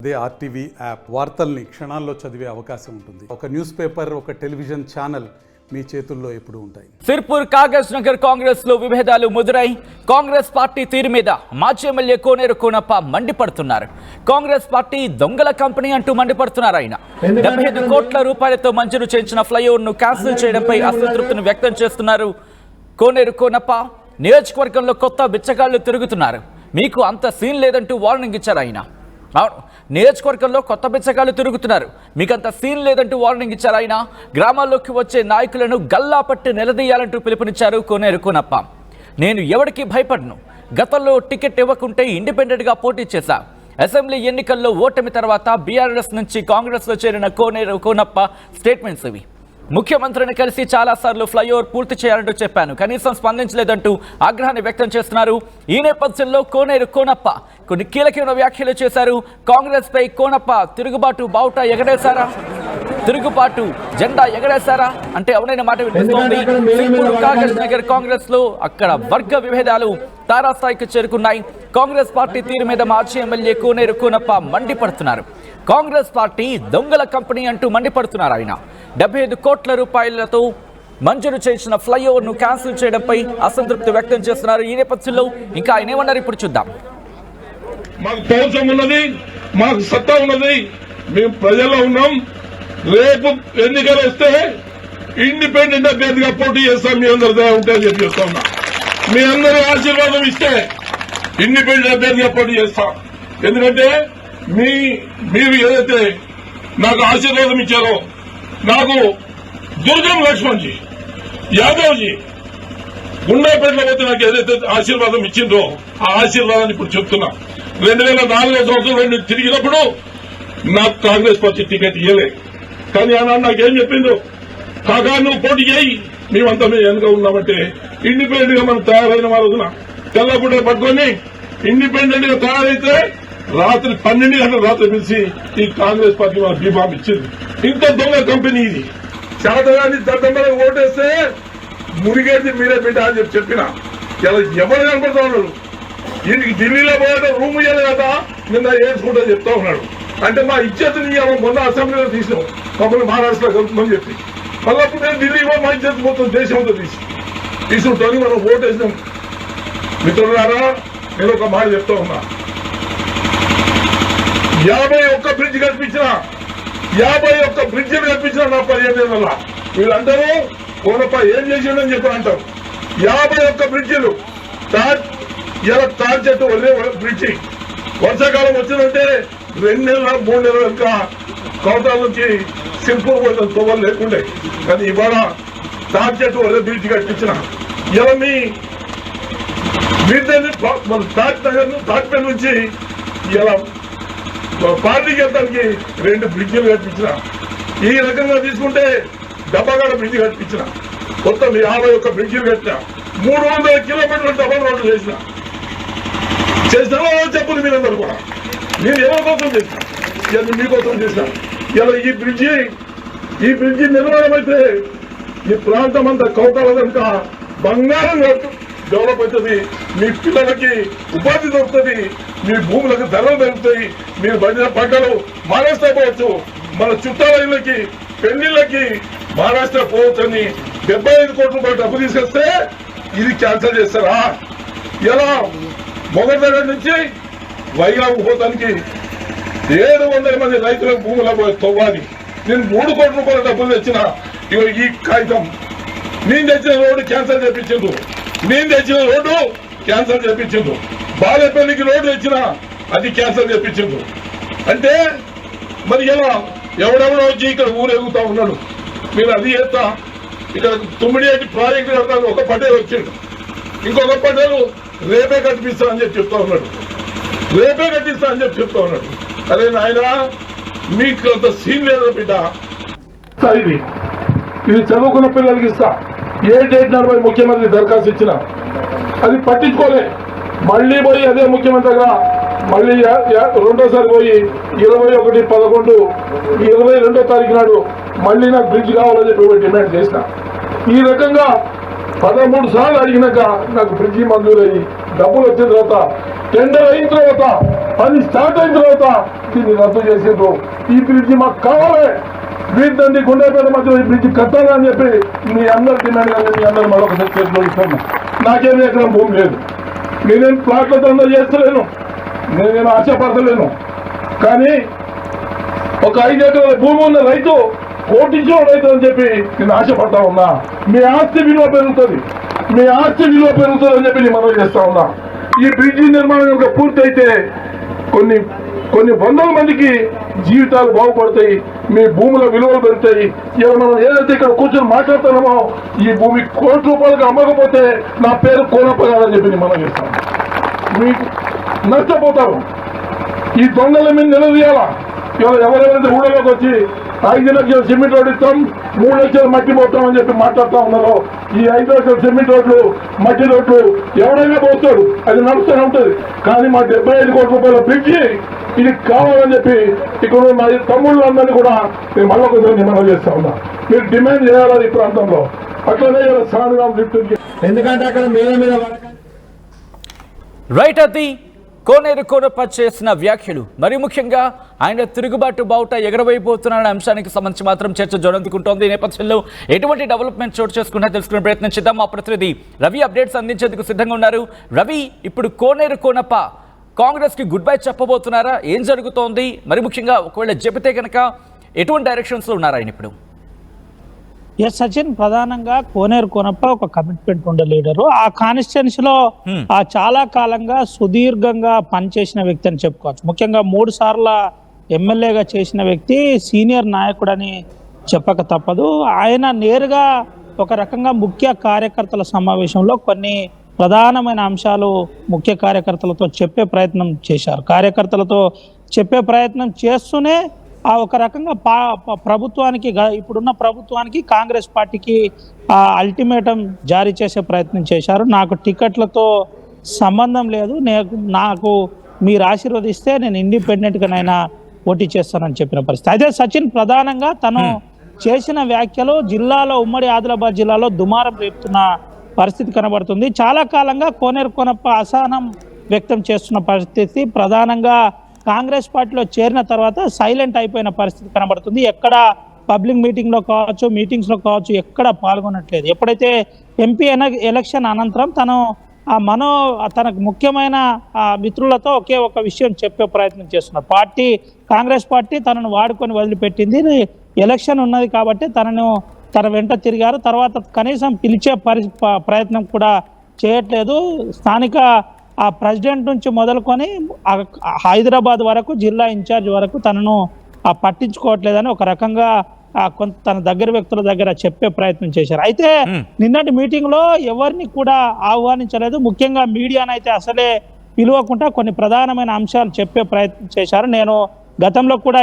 అదే RTV app వార్తల్ని క్షణాల్లో చదివే అవకాశం ఉంటుంది. ఒక న్యూస్ పేపర్, ఒక టెలివిజన్ ఛానల్ మీ చేతుల్లో ఎప్పుడూ ఉంటాయి. సిర్పూర్ కాగజ్ నగర్ కాంగ్రెస్ లో విభేదాలు ముదురై కాంగ్రెస్ పార్టీ తీరు మీద మాజీ ఎమ్మెల్యే కోనేరు కోనప్ప మండిపడుతున్నారు. కాంగ్రెస్ పార్టీ దొంగల కంపెనీ అంటూ మండిపడుతున్నారు. ఆయన 75 కోట్ల రూపాయలతో మంజూరు చేయించిన ఫ్లైఓవర్ ను క్యాన్సిల్ చేయడంపై అసంతృప్తిని వ్యక్తం చేస్తున్నారు. కోనేరు కోనప్ప నియోజకవర్గంలో కొత్త బిచ్చగాళ్లు తిరుగుతున్నారు, మీకు అంత సీన్ లేదంటూ వార్నింగ్ ఇచ్చారు. ఆయన నియోజకవర్గంలో కొత్త బిచ్చగాళ్లు తిరుగుతున్నారు, మీకంత సీన్ లేదంటూ వార్నింగ్ ఇచ్చారు. ఆయన గ్రామాల్లోకి వచ్చే నాయకులను గల్లా పట్టి నిలదీయాలంటూ పిలుపునిచ్చారు కోనేరు కోనప్ప. నేను ఎవరికి భయపడను, గతంలో టికెట్ ఇవ్వకుంటే ఇండిపెండెంట్గా పోటీ చేశా. అసెంబ్లీ ఎన్నికల్లో ఓటమి తర్వాత బీఆర్ఎస్ నుంచి కాంగ్రెస్లో చేరిన కోనేరు కోనప్ప స్టేట్మెంట్స్ ఇవి. ముఖ్యమంత్రిని కలిసి చాలాసార్లు ఫ్లైఓవర్ పూర్తి చేయాలంటూ చెప్పాను, కనీసం స్పందించలేదంటూ ఆగ్రహాన్ని వ్యక్తం చేస్తున్నారు. ఈ నేపథ్యంలో కోనేరు కోనప్ప కొన్ని కీలకమైన వ్యాఖ్యలు చేశారు. కాంగ్రెస్ పై కోనప్ప తిరుగుబాటు బావుటా ఎగరేశారా, తిరుగుబాటు జెండా ఎగరేశారా అంటే అవునైన మాట వినిపిస్తోంది. సిర్పూర్ కాగజ్ నగర్ కాంగ్రెస్ లో అక్కడ వర్గ విభేదాలు తారాస్థాయికి చేరుకున్నాయి. కాంగ్రెస్ పార్టీ తీరు మీద మాజీ ఎమ్మెల్యే కోనేరు కోనప్ప మండిపడుతున్నారు. కాంగ్రెస్ పార్టీ దొంగల కంపెనీ అంటూ మండిపడుతున్నారు. ఆయన 75 కోట్ల రూపాయలతో మంజూరు చేసిన ఫ్లైఓవర్ ను క్యాన్సిల్ చేయడంపై అసంతృప్తి వ్యక్తం చేస్తున్నారు. ఈ నేపథ్యంలో ఇంకా ఆయన ఏమన్నారు ఇప్పుడు చూద్దాం. మాకు పౌరుషం ఉన్నది, మాకు సత్తా ఉన్నది, మేము ప్రజల్లో ఉన్నాం. రేపు ఎన్నికలు వస్తే ఇండిపెండెంట్ అభ్యర్థిగా పోటీ చేస్తాం. మీ అందరి ఉంటాయని చెప్పి చెప్తా ఉన్నా. మీ అందరి ఆశీర్వాదం ఇస్తే ఇండిపెండెంట్ అభ్యర్థిగా పోటీ చేస్తాం. ఎందుకంటే మీరు ఏదైతే నాకు ఆశీర్వాదం ఇచ్చారో, నాకు దుర్గం లక్ష్మణ్జీ, యాదవ్జీ, గుండాపేటలో పోతే నాకు ఏదైతే ఆశీర్వాదం ఇచ్చిందో ఆ ఆశీర్వాదాన్ని ఇప్పుడు చెప్తున్నా. 2004 సంవత్సరం తిరిగినప్పుడు నాకు కాంగ్రెస్ పార్టీ టికెట్ ఇవ్వలేదు, కానీ ఆనాడు నాకేం చెప్పిందో, కాగా నువ్వు పోటీ చేయి, మేమంతా మేము వెనుక ఉన్నామంటే ఇండిపెండెంట్ గా మనం తయారైన రోజున తెల్లగుడ్డ పట్టుకొని ఇండిపెండెంట్ గా తయారైతే రాత్రి 12 గంటల రాత్రి పిలిచి ఈ కాంగ్రెస్ పార్టీ మన బీఫామ్ ఇచ్చింది. ఇంత దొంగ కంపెనీ ఇది. శాతగాని దద్దమ్మలకు ఓటేస్తే మురిగేది మీరే బిడ్డ అని చెప్పిన ఇలా ఎవరు కనపడతా ఉన్నాడు. ఈయనకి ఢిల్లీలో పోయాడు, రూమ్ ఇయ్యాలి కదా, నిన్న వేసుకుంటా చెప్తా ఉన్నాడు. అంటే మా ఇజ్జత్తుని మొన్న అసెంబ్లీలో తీసినాం, మమ్మల్ని మహారాష్ట్రలో కలుపుమని చెప్పి. మళ్ళప్పుడు నేను ఢిల్లీ మా ఇజ్జత్ మొత్తం దేశంతో తీసుకుంటాను మనం ఓటేసినాం. మిత్రులారా, నేను ఒక మాట చెప్తా ఉన్నా. 51 బ్రిడ్జ్ కల్పించిన 51 బ్రిడ్జిలు కల్పించిన నా 15 ఏళ్ళ వీళ్ళందరూ కోనప్ప ఏం చేసిండని చెప్పి అంటారు. 51 బ్రిడ్జిలు ఇలా తాడి చెట్టు వదిలే బ్రిడ్జి వర్షాకాలం వచ్చిందంటే 2 నెలల 3 నెలల ఇంకా కౌటాల నుంచి సిర్పూర్ పోయిన తొవ్వలు లేకుండే, కానీ ఇవాళ తాడి చెట్టు వదిలే బ్రిడ్జి కట్టించిన ఇలా తాటిపేట నుంచి ఇలా పార్టీకి వెళ్తానికి 2 బ్రిడ్జిలు కట్టించిన. ఈ రకంగా తీసుకుంటే డబ్బాగడ బ్రిడ్జి కట్టించిన, మొత్తం 51 బ్రిడ్జిలు కట్టిన, 300 కిలోమీటర్లు డబల్ రోడ్లు చేసిన చెప్పులు మీరందరూ కూడా. నేను ఎవరి కోసం చేసిన, ఇలా మీకోసం చేసిన. ఇలా ఈ బ్రిడ్జి నిర్మాణం అయితే ఈ ప్రాంతం అంతా కౌటాల కనుక బంగారం డెవలప్ అవుతుంది. మీ పిల్లలకి ఉపాధి దొరుకుతుంది, మీ భూములకు ధరలు పెరుగుతాయి, మీరు పండిన పంటలు మహారాష్ట్ర పోవచ్చు, మన చుట్టాల ఇళ్ళకి పెళ్లిళ్ళకి మహారాష్ట్ర పోవచ్చు అని 75 కోట్ల రూపాయలు డబ్బు తీసుకొస్తే ఇది క్యాన్సిల్ చేస్తారా? ఇలా మొదటి దగ్గర నుంచి వైజాగ్ పోతానికి 700 మంది రైతులకు భూములకు తవ్వాలి. నేను 3 కోట్ల రూపాయల డబ్బులు తెచ్చిన. ఈ కాగితం నేను తెచ్చిన రోడ్డు క్యాన్సిల్ చేపించిండు, నేను తెచ్చిన రోడ్డు క్యాన్సిల్ చేపించిండు, బాలేపల్లికి రోడ్డు తెచ్చిన అది క్యాన్సిల్ చేపించిండు. అంటే మరి ఎలా ఎవడెవడో వచ్చి ఇక్కడ ఊరేగుతా ఉన్నాడు, మీరు అది చేస్తా ఇక్కడ 9 ప్రాజెక్టు కడతాను. ఒక పటేల్ వచ్చిండు, ఇంకొక పటేలు రేపే కట్టిస్తా అని చెప్పి చెప్తా ఉన్నాడు, రేపే కట్టిస్తా అని చెప్పి చెప్తా ఉన్నాడు. అరే నాయన, మీకు అంత సీన్ లేదా బిడ్డ? ఇది చదువుకున్న పిల్లలకి ఇస్తా. ఏ డేట్ నాడు పోయి ముఖ్యమంత్రి దరఖాస్తు ఇచ్చిన అది పట్టించుకోలే. మళ్ళీ పోయి అదే ముఖ్యమంత్రిగా మళ్ళీ రెండోసారి పోయి 21/11/22 తారీఖు నాడు మళ్ళీ నాకు బ్రిడ్జ్ కావాలని చెప్పి డిమాండ్ చేసిన. ఈ రకంగా 13 సార్లు అడిగినాక నాకు బ్రిడ్జి మంజూరయ్యి డబ్బులు వచ్చిన తర్వాత టెండర్ అయిన తర్వాత పని స్టార్ట్ అయిన తర్వాత దీన్ని రద్దు చేసిండ్రు. ఈ బ్రిడ్జి మాకు కావాలి, వీటిని గుండెపేట మధ్యలో ఈ బ్రిడ్జి కట్టాలి అని చెప్పి మీ అందరు డిమాండ్ కానీ మీ అందరు మరొకసారి చేతిలో ఇస్తాను. నాకేమీ ఎకరం భూమి లేదు, నేనేం ప్లాట్ల దండ చేస్తలేను, నేనేం ఆశపడతలేను. కానీ ఒక 5 ఎకరాల భూమి ఉన్న రైతు కోటించిన రైతు అని చెప్పి నేను ఆశపడతా ఉన్నా. మీ ఆస్తి విలువ పెరుగుతుంది, మీ ఆస్తి విలువ పెరుగుతుంది అని చెప్పి నేను మనవి చేస్తా ఉన్నా. ఈ బ్రిడ్జి నిర్మాణం కనుక పూర్తయితే కొన్ని వందల మందికి జీవితాలు బాగుపడతాయి, మీ భూముల విలువలు పెరుగుతాయి. ఇవాళ మనం ఏదైతే ఇక్కడ కూర్చొని మాట్లాడుతున్నామో ఈ భూమి ₹1,00,00,000 అమ్మకపోతే నా పేరు కోనప్ప కాదని చెప్పి మనం చేస్తాం. మీకు నష్టపోతారు. ఈ దొంగల మీద నిలదీయాలా. ఇవాళ ఎవరెవరైతే ఊళ్ళలోకి వచ్చి 5 లక్షల సిమెంట్ రోడ్డు ఇస్తాం, 3 లక్షల మట్టి పోతాం అని చెప్పి మాట్లాడుతూ ఉన్నారో, ఈ 5 లక్షల సిమెంట్ రోడ్లు మట్టి రోడ్లు ఎవరైనా పోతాడు, అది నడుస్తూనే ఉంటుంది. కానీ మా 75 కోట్ల రూపాయల బ్రిడ్జి ఇది కావాలని చెప్పి ఇక్కడ మా తమ్ముళ్ళందరినీ కూడా నేను మళ్ళీ కొంచెం మనం చేస్తా ఉన్నా. మీరు డిమాండ్ చేయాలి ఈ ప్రాంతంలో. అట్లనే సానుగాం లిఫ్ట్, ఎందుకంటే అక్కడ మీద రైట్. అది కోనేరు కోనప్ప చేసిన వ్యాఖ్యలు, మరి ముఖ్యంగా ఆయన తిరుగుబాటు బావుట ఎగరవైపోతున్న అంశానికి సంబంధించి మాత్రం చర్చ జోరందుకుంటోంది. ఈ నేపథ్యంలో ఎటువంటి డెవలప్మెంట్ చోటు చేసుకుంటే తెలుసుకునే ప్రయత్నం చేద్దాం. మా ప్రతినిధి రవి అప్డేట్స్ అందించేందుకు సిద్ధంగా ఉన్నారు. రవి, ఇప్పుడు కోనేరు కోనప్ప కాంగ్రెస్ కి గుడ్ బై చెప్పబోతున్నారా? ఏం జరుగుతోంది? మరి ముఖ్యంగా ఒకవేళ చెబితే కనుక ఎటువంటి డైరెక్షన్స్ లో ఉన్నారు ఆయన ఇప్పుడు? ఎస్ సచిన్, ప్రధానంగా కోనేరు కోనప్ప ఒక కమిట్మెంట్ ఉండే లీడరు. ఆ కాన్స్టిట్యున్సీలో చాలా కాలంగా సుదీర్ఘంగా పనిచేసిన వ్యక్తి అని చెప్పుకోవచ్చు. ముఖ్యంగా 3 సార్ల ఎమ్మెల్యేగా చేసిన వ్యక్తి, సీనియర్ నాయకుడని చెప్పక తప్పదు. ఆయన నేరుగా ఒక రకంగా ముఖ్య కార్యకర్తల సమావేశంలో కొన్ని ప్రధానమైన అంశాలు ముఖ్య కార్యకర్తలతో చెప్పే ప్రయత్నం చేశారు. కార్యకర్తలతో చెప్పే ప్రయత్నం చేస్తూనే ఆ ఒక రకంగా ప్రభుత్వానికి, ఇప్పుడున్న ప్రభుత్వానికి, కాంగ్రెస్ పార్టీకి అల్టిమేటం జారీ చేసే ప్రయత్నం చేశారు. నాకు టికెట్లతో సంబంధం లేదు, నాకు మీరు ఆశీర్వదిస్తే నేను ఇండిపెండెంట్గానైనా పోటీ చేస్తానని చెప్పిన పరిస్థితి. అయితే సచిన్, ప్రధానంగా తను చేసిన వ్యాఖ్యలు జిల్లాలో, ఉమ్మడి ఆదిలాబాద్ జిల్లాలో దుమారం రేపుతున్న పరిస్థితి కనబడుతుంది. చాలా కాలంగా కోనేరు కోనప్ప అసహనం వ్యక్తం చేస్తున్న పరిస్థితి, ప్రధానంగా కాంగ్రెస్ పార్టీలో చేరిన తర్వాత సైలెంట్ అయిపోయిన పరిస్థితి కనబడుతుంది. ఎక్కడ పబ్లిక్ మీటింగ్లో కావచ్చు, మీటింగ్స్లో కావచ్చు, ఎక్కడ పాల్గొనట్లేదు. ఎప్పుడైతే ఎంపీ ఎలక్షన్ అనంతరం తనకు ముఖ్యమైన మిత్రులతో ఒకే ఒక విషయం చెప్పే ప్రయత్నం చేస్తున్నారు. కాంగ్రెస్ పార్టీ తనను వాడుకొని వదిలిపెట్టింది, ఎలక్షన్ ఉన్నది కాబట్టి తన వెంట తిరిగారు. తర్వాత కనీసం పిలిచే ప్రయత్నం కూడా చేయట్లేదు. స్థానిక ప్రెసిడెంట్ నుంచి మొదలుకొని హైదరాబాద్ వరకు, జిల్లా ఇన్ఛార్జ్ వరకు తనను పట్టించుకోవట్లేదని ఒక రకంగా కొంత తన దగ్గర వ్యక్తుల దగ్గర చెప్పే ప్రయత్నం చేశారు. అయితే నిన్నటి మీటింగ్ లో ఎవరిని కూడా ఆహ్వానించలేదు. ముఖ్యంగా మీడియానైతే అసలే పిలువకుండా కొన్ని ప్రధానమైన అంశాలు చెప్పే ప్రయత్నం చేశారు. నేను గతంలో కూడా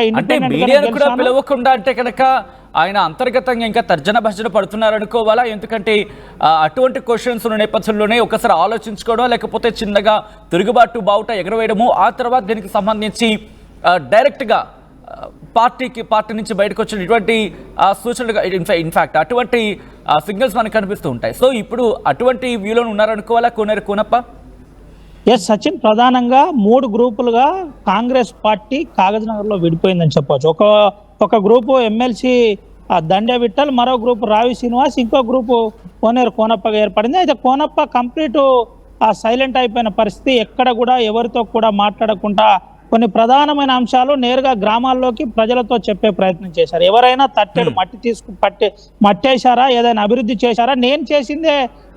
పిలవకుండా అంటే కనుక ఆయన అంతర్గతంగా ఇంకా తర్జన భర్జన పడుతున్నారు అనుకోవాలా? ఎందుకంటే అటువంటి క్వశ్చన్స్ ఉన్న నేపథ్యంలోనే ఒకసారి ఆలోచించుకోవడం, లేకపోతే చిన్నగా తిరుగుబాటు బావుట ఎగరవేయడము, ఆ తర్వాత దీనికి సంబంధించి డైరెక్ట్గా పార్టీ నుంచి బయటకు వచ్చిన ఇటువంటి సూచనలుగా ఇన్ఫాక్ట్ అటువంటి సిగ్నల్స్ మనకు కనిపిస్తూ ఉంటాయి. సో ఇప్పుడు అటువంటి వ్యూలో ఉన్నారనుకోవాలా కోనేరు కోనప్ప? ఎస్ సచిన్, ప్రధానంగా 3 గ్రూపులుగా కాంగ్రెస్ పార్టీ కాగజ్నగర్లో విడిపోయిందని చెప్పవచ్చు. ఒక గ్రూపు ఎమ్మెల్సీ దండే విఠల్, మరో గ్రూపు రావి శ్రీనివాస్, ఇంకో గ్రూపు కోనేరు కోనప్పగా ఏర్పడింది. అయితే కోనప్ప కంప్లీట్ సైలెంట్ అయిపోయిన పరిస్థితి, ఎక్కడ కూడా ఎవరితో కూడా మాట్లాడకుండా కొన్ని అంశాలు నేరుగా గ్రామాల్లోకి ప్రజలతో చెప్పే ప్రయత్నం చేశారు. ఎవరైనా తట్టెడు మట్టి మట్టేశారా, ఏదైనా అభివృద్ధి చేశారా, నేను చేసిందే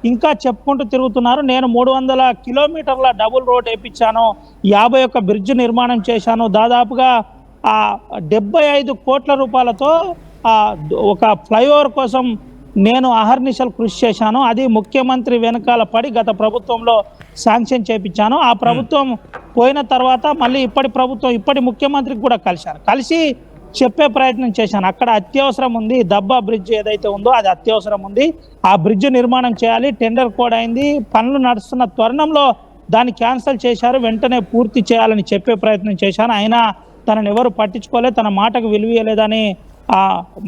ఇంకా చెప్పుకుంటూ తిరుగుతున్నారు. నేను 300 కిలోమీటర్ల డబుల్ రోడ్ వేయించాను, 51 బ్రిడ్జ్ నిర్మాణం చేశాను, దాదాపుగా 75 కోట్ల రూపాయలతో ఒక ఫ్లైఓవర్ కోసం నేను అహర్నిశలు కృషి చేశాను. అది ముఖ్యమంత్రి వెనకాల పడి గత ప్రభుత్వంలో శాంక్షన్ చేయించాను. ఆ ప్రభుత్వం పోయిన తర్వాత మళ్ళీ ఇప్పటి ముఖ్యమంత్రికి కూడా కలిసి చెప్పే ప్రయత్నం చేశాను. అక్కడ అత్యవసరం ఉంది, దబ్బా బ్రిడ్జ్ ఏదైతే ఉందో అది అత్యవసరం ఉంది, ఆ బ్రిడ్జ్ నిర్మాణం చేయాలి, టెండర్ కోడ్ అయింది, పనులు నడుస్తున్న తరుణంలో దాన్ని క్యాన్సిల్ చేశారు, వెంటనే పూర్తి చేయాలని చెప్పే ప్రయత్నం చేశాను. అయినా తనను ఎవరు పట్టించుకోలేదు, తన మాటకు విలువలేదని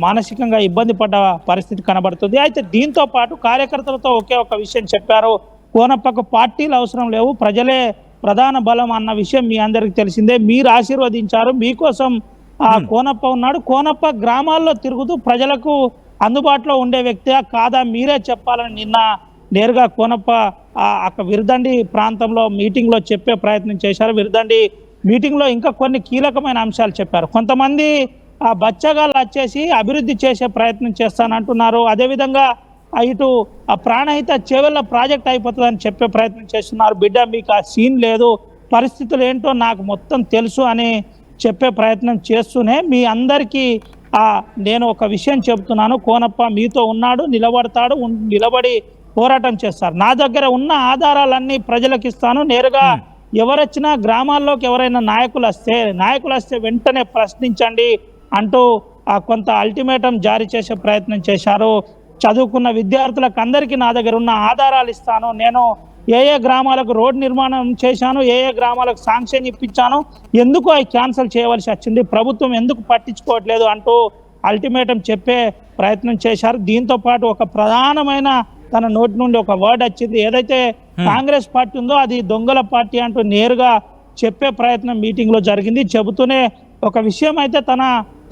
మానసికంగా ఇబ్బంది పడ్డ పరిస్థితి కనబడుతుంది. అయితే దీంతో పాటు కార్యకర్తలతో ఒకే ఒక విషయం చెప్పారు. కోనప్పకు పార్టీలు అవసరం లేవు, ప్రజలే ప్రధాన బలం అన్న విషయం మీ అందరికీ తెలిసిందే. మీరు ఆశీర్వదించారు, మీకోసం ఆ కోనప్ప ఉన్నాడు. కోనప్ప గ్రామాల్లో తిరుగుతూ ప్రజలకు అందుబాటులో ఉండే వ్యక్తి కాదా మీరే చెప్పాలని నిన్న నేరుగా కోనప్ప అక్కడ విరుదండి ప్రాంతంలో మీటింగ్లో చెప్పే ప్రయత్నం చేశారు. విరుదండి మీటింగ్లో ఇంకా కొన్ని కీలకమైన అంశాలు చెప్పారు. కొంతమంది ఆ బచ్చగాళ్ళు వచ్చేసి అభివృద్ధి చేసే ప్రయత్నం చేస్తానంటున్నారు. అదేవిధంగా ఇటు ఆ ప్రాణహిత చేవెళ్ళ ప్రాజెక్ట్ అయిపోతుందని చెప్పే ప్రయత్నం చేస్తున్నారు. బిడ్డ మీకు ఆ సీన్ లేదు, పరిస్థితులు ఏంటో నాకు మొత్తం తెలుసు అని చెప్పే ప్రయత్నం చేస్తూనే మీ అందరికీ నేను ఒక విషయం చెబుతున్నాను, కోనప్ప మీతో ఉన్నాడు, నిలబడతాడు, నిలబడి పోరాటం చేస్తారు. నా దగ్గర ఉన్న ఆధారాలన్నీ ప్రజలకు ఇస్తాను. నేరుగా ఎవరొచ్చినా గ్రామాల్లోకి ఎవరైనా నాయకులు వస్తే వెంటనే ప్రశ్నించండి అంటూ కొంత అల్టిమేటం జారీ చేసే ప్రయత్నం చేశారు. చదువుకున్న విద్యార్థులకు అందరికీ నా దగ్గర ఉన్న ఆధారాలు ఇస్తాను, నేను ఏ గ్రామాలకు రోడ్ నిర్మాణం చేశాను, ఏ గ్రామాలకు శాంక్షన్ ఇప్పించాను, ఎందుకు అవి క్యాన్సిల్ చేయవలసి వచ్చింది, ప్రభుత్వం ఎందుకు పట్టించుకోవట్లేదు అంటూ అల్టిమేటం చెప్పే ప్రయత్నం చేశారు. దీంతో పాటు ఒక ప్రధానమైన తన నోటి నుండి ఒక వర్డ్ వచ్చింది, ఏదైతే కాంగ్రెస్ పార్టీ ఉందో అది దొంగల పార్టీ అంటూ నేరుగా చెప్పే ప్రయత్నం మీటింగ్ లో జరిగింది. చెబుతూనే ఒక విషయం అయితే తన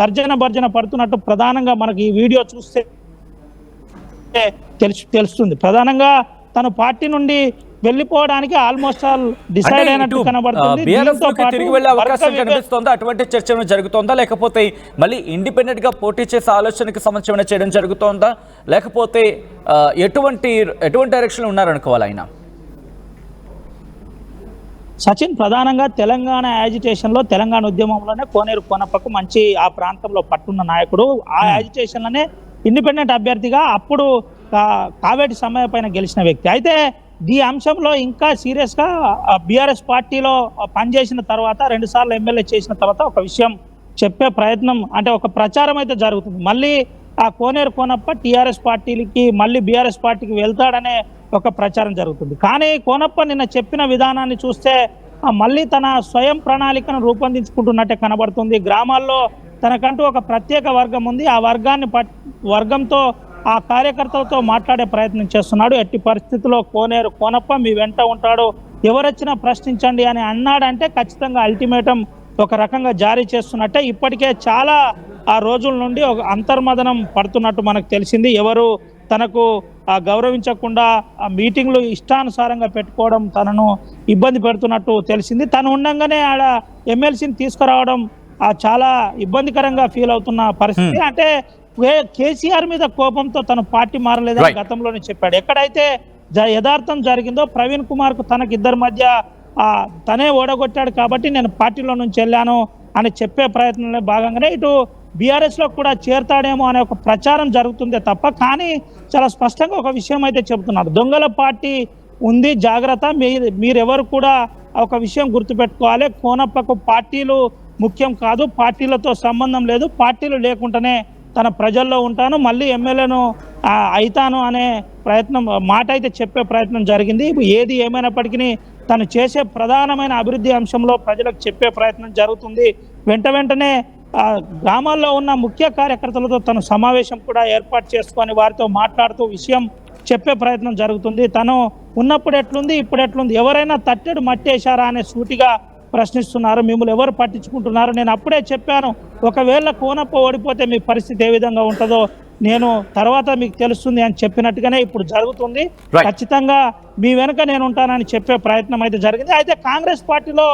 తర్జన భర్జన పడుతున్నట్టు ప్రధానంగా మనకి ఈ వీడియో చూస్తే తెలుస్తుంది. ప్రధానంగా తన పార్టీ నుండి వెళ్ళిపోవడానికి ఆల్మోస్ట్ ఆల్ డిసైడ్ అయినట్టు కనబడుతుంది. తిరిగి వెళ్ళే అవకాశం కనిపిస్తోందా? అటువంటి చర్చ జరుగుతోందా, లేకపోతే మళ్ళీ ఇండిపెండెంట్ గా పోటీ చేసే ఆలోచనకి సంబంధించిన చేయడం జరుగుతోందా, లేకపోతే ఎటువంటి డైరెక్షన్ ఉన్నారనుకోవాలి ఆయన? సచిన్, ప్రధానంగా తెలంగాణ యాజిటేషన్ లో, తెలంగాణ ఉద్యమంలోనే కోనేరు కోనప్పకు మంచి ఆ ప్రాంతంలో పట్టున్న నాయకుడు. ఆ యాజిటేషన్ లోనే ఇండిపెండెంట్ అభ్యర్థిగా అప్పుడు కావేటి సమయ పైన గెలిచిన వ్యక్తి. అయితే ఈ అంశంలో ఇంకా సీరియస్ గా బీఆర్ఎస్ పార్టీలో పనిచేసిన తర్వాత, 2 సార్లు ఎమ్మెల్యే చేసిన తర్వాత ఒక విషయం చెప్పే ప్రయత్నం, అంటే ఒక ప్రచారం అయితే జరుగుతుంది. మళ్ళీ ఆ కోనేరు కోనప్ప టీఆర్ఎస్ పార్టీకి మళ్ళీ బీఆర్ఎస్ పార్టీకి వెళ్తాడనే ఒక ప్రచారం జరుగుతుంది. కానీ కోనప్ప నిన్న చెప్పిన విధానాన్ని చూస్తే మళ్ళీ తన స్వయం ప్రణాళికను రూపొందించుకుంటున్నట్టే కనబడుతుంది. గ్రామాల్లో తనకంటూ ఒక ప్రత్యేక వర్గం ఉంది, ఆ వర్గంతో ఆ కార్యకర్తలతో మాట్లాడే ప్రయత్నం చేస్తున్నాడు. ఎట్టి పరిస్థితుల్లో కోనేరు కోనప్ప మీ వెంట ఉంటాడు, ఎవరొచ్చినా ప్రశ్నించండి అని అన్నాడంటే ఖచ్చితంగా అల్టిమేటం ఒక రకంగా జారీ చేస్తున్నట్టే. ఇప్పటికే చాలా ఆ రోజుల నుండి ఒక అంతర్మదనం పడుతున్నట్టు మనకు తెలిసింది. ఎవరు తనకు గౌరవించకుండా ఆ మీటింగ్లు ఇష్టానుసారంగా పెట్టుకోవడం తనను ఇబ్బంది పెడుతున్నట్టు తెలిసింది. తను ఉండగానే ఆడ ఎమ్మెల్సీని తీసుకురావడం చాలా ఇబ్బందికరంగా ఫీల్ అవుతున్న పరిస్థితి. అంటే కేసీఆర్ మీద కోపంతో తన పార్టీ మారలేదని గతంలోనే చెప్పాడు. ఎక్కడైతే యథార్థం జరిగిందో ప్రవీణ్ కుమార్ కు తనకి ఇద్దరి మధ్య తనే ఓడగొట్టాడు కాబట్టి నేను పార్టీలో నుంచి వెళ్ళాను అని చెప్పే ప్రయత్నంలో భాగంగానే ఇటు బీఆర్ఎస్ లో కూడా చేరతాడేమో అనే ఒక ప్రచారం జరుగుతుందే తప్ప, కానీ చాలా స్పష్టంగా ఒక విషయం అయితే చెబుతున్నారు, దొంగల పార్టీ ఉంది, జాగ్రత్త, మీరెవరు కూడా ఒక విషయం గుర్తుపెట్టుకోవాలి, కోనప్పకు పార్టీలు ముఖ్యం కాదు, పార్టీలతో సంబంధం లేదు, పార్టీలు లేకుండానే తన ప్రజల్లో ఉంటాను, మళ్ళీ ఎమ్మెల్యేను అవుతాను అనే మాట అయితే చెప్పే ప్రయత్నం జరిగింది. ఏది ఏమైనప్పటికీ తను చేసే ప్రధానమైన అభివృద్ధి అంశంలో ప్రజలకు చెప్పే ప్రయత్నం జరుగుతుంది. వెంటనే గ్రామాల్లో ఉన్న ముఖ్య కార్యకర్తలతో తను సమావేశం కూడా ఏర్పాటు చేసుకొని వారితో మాట్లాడుతూ విషయం చెప్పే ప్రయత్నం జరుగుతుంది. తను ఉన్నప్పుడు ఎట్లుంది, ఇప్పుడు ఎట్లుంది, ఎవరైనా తట్టెడు మట్టేశారా అనే సూటిగా ప్రశ్నిస్తున్నారు. మిమ్మల్ని ఎవరు పట్టించుకుంటున్నారు? నేను అప్పుడే చెప్పాను, ఒకవేళ కోనప్ప ఓడిపోతే మీ పరిస్థితి ఏ విధంగా ఉంటుందో నేను తర్వాత మీకు తెలుస్తుంది అని చెప్పినట్టుగానే ఇప్పుడు జరుగుతుంది. ఖచ్చితంగా మీ వెనుక నేను ఉంటానని చెప్పే ప్రయత్నం అయితే జరిగింది. అయితే కాంగ్రెస్ పార్టీలో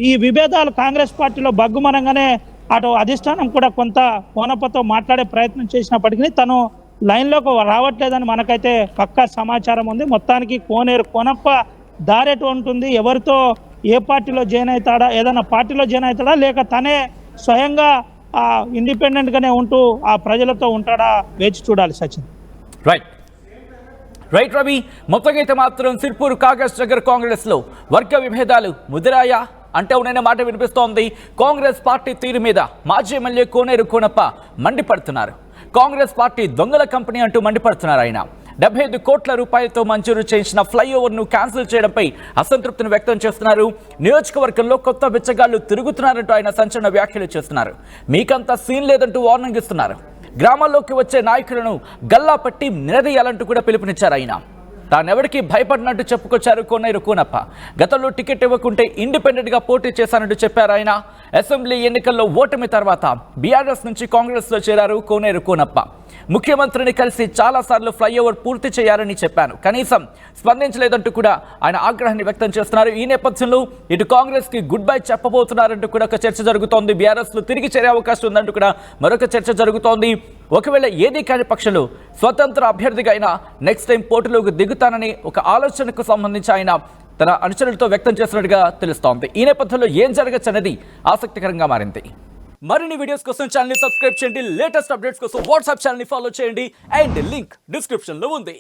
ఈ విభేదాలు కాంగ్రెస్ పార్టీలో బగ్గుమనంగానే అటు అధిష్టానం కూడా కొంత కోనప్పతో మాట్లాడే ప్రయత్నం చేసినప్పటికీ తను లైన్లోకి రావట్లేదని మనకైతే పక్కా సమాచారం ఉంది. మొత్తానికి కోనేరు కోనప్ప దారెటు ఉంటుంది, ఎవరితో ఏ పార్టీలో జాయిన్ అవుతాడా, ఏదైనా పార్టీలో జాయిన్ అవుతాడా, లేక తనే స్వయంగా ఇండిపెండెంట్ గానే ఉంటూ ఆ ప్రజలతో ఉంటాడా వేచి చూడాలి. సచిన్. రైట్ రవి, మొత్తంగా అయితే మాత్రం సిర్పూర్ కాగజ్ నగర్ కాంగ్రెస్ లో వర్గ విభేదాలు ముదిరాయా అంటే ఉన్న మాట వినిపిస్తోంది. కాంగ్రెస్ పార్టీ తీరు మీద మాజీ ఎమ్మెల్యే కోనేరు కోనప్ప మండిపడుతున్నారు. కాంగ్రెస్ పార్టీ దొంగల కంపెనీ అంటూ మండిపడుతున్నారు. ఆయన 75 కోట్ల రూపాయలతో మంజూరు చేయించిన ఫ్లైఓవర్ను క్యాన్సిల్ చేయడంపై అసంతృప్తిని వ్యక్తం చేస్తున్నారు. నియోజకవర్గంలో కొత్త బిచ్చగాళ్లు తిరుగుతున్నారంటూ ఆయన సంచలన వ్యాఖ్యలు చేస్తున్నారు. మీకంత సీన్ లేదంటూ వార్నింగ్ ఇస్తున్నారు. గ్రామాల్లోకి వచ్చే నాయకులను గల్లా పట్టి నిలదీయాలంటూ కూడా పిలుపునిచ్చారు ఆయన. తానెవరికి భయపడినట్టు చెప్పుకొచ్చారు కోనేరు కోనప్ప. గతంలో టికెట్ ఇవ్వకుంటే ఇండిపెండెంట్ గా పోటీ చేశానంటూ చెప్పారు ఆయన. అసెంబ్లీ ఎన్నికల్లో ఓటమి తర్వాత బీఆర్ఎస్ నుంచి కాంగ్రెస్ లో చేరారు కోనేరు కోనప్ప. ముఖ్యమంత్రిని కలిసి చాలాసార్లు ఫ్లైఓవర్ పూర్తి చేయాలని చెప్పాను, కనీసం స్పందించలేదంటూ కూడా ఆయన ఆగ్రహాన్ని వ్యక్తం చేస్తున్నారు. ఈ నేపథ్యంలో ఇటు కాంగ్రెస్ కి గుడ్ బై చెప్పబోతున్నారంటూ కూడా ఒక చర్చ జరుగుతోంది. బీఆర్ఎస్ లో తిరిగి చేరే అవకాశం ఉందంటూ కూడా మరొక చర్చ జరుగుతోంది. ఒకవేళ ఏదీ కాని పక్షంలో స్వతంత్ర అభ్యర్థిగా అయినా నెక్స్ట్ టైం పోటీలోకి దిగుతానని ఒక ఆలోచనకు సంబంధించి ఆయన తన అనుచరులతో వ్యక్తం చేసినట్టుగా తెలుస్తోంది. ఈ నేపథ్యంలో ఏం జరగచ్చనేది ఆసక్తికరంగా మారింది. మరిన్ని వీడియోస్ కోసం ఛానల్ ని సబ్స్క్రైబ్ చేయండి. లేటెస్ట్ అప్డేట్స్ కోసం వాట్సాప్ ఛానల్ ని ఫాలో చేయండి. అండ్ లింక్ డిస్క్రిప్షన్ లో ఉంది.